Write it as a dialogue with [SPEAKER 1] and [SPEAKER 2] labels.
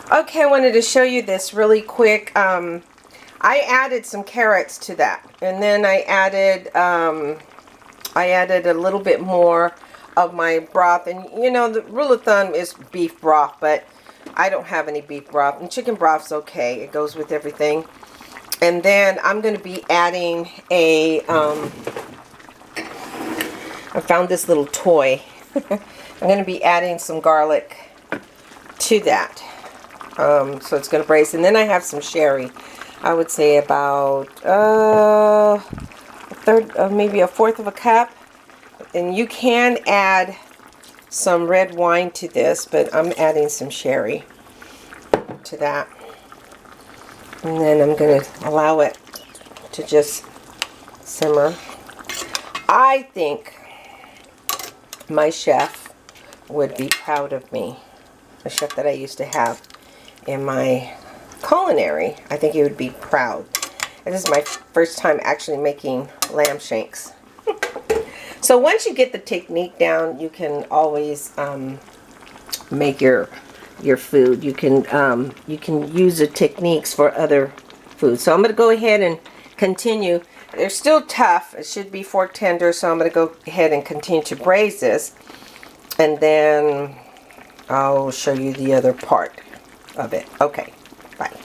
[SPEAKER 1] Okay, I wanted to show you this really quick. I added some carrots to that, and then I added a little bit more of my broth. And you know, the rule of thumb is beef broth, but I don't have any beef broth, and chicken broth's okay. It goes with everything. And then I'm going to be adding a I found this little toy. I'm going to be adding some garlic to that. So it's going to braise. And then I have some sherry. I would say about a third, maybe a fourth of a cup. And you can add some red wine to this, but I'm adding some sherry to that. And then I'm going to allow it to just simmer. I think my chef would be proud of me. The chef that I used to have in my culinary, I think he would be proud. And this is my first time actually making lamb shanks. So once you get the technique down, you can always make your food. You can use the techniques for other foods. So I'm going to go ahead and continue. They're still tough. It should be fork tender, so I'm going to go ahead and continue to braise this. And then I'll show you the other part of it. Okay, bye.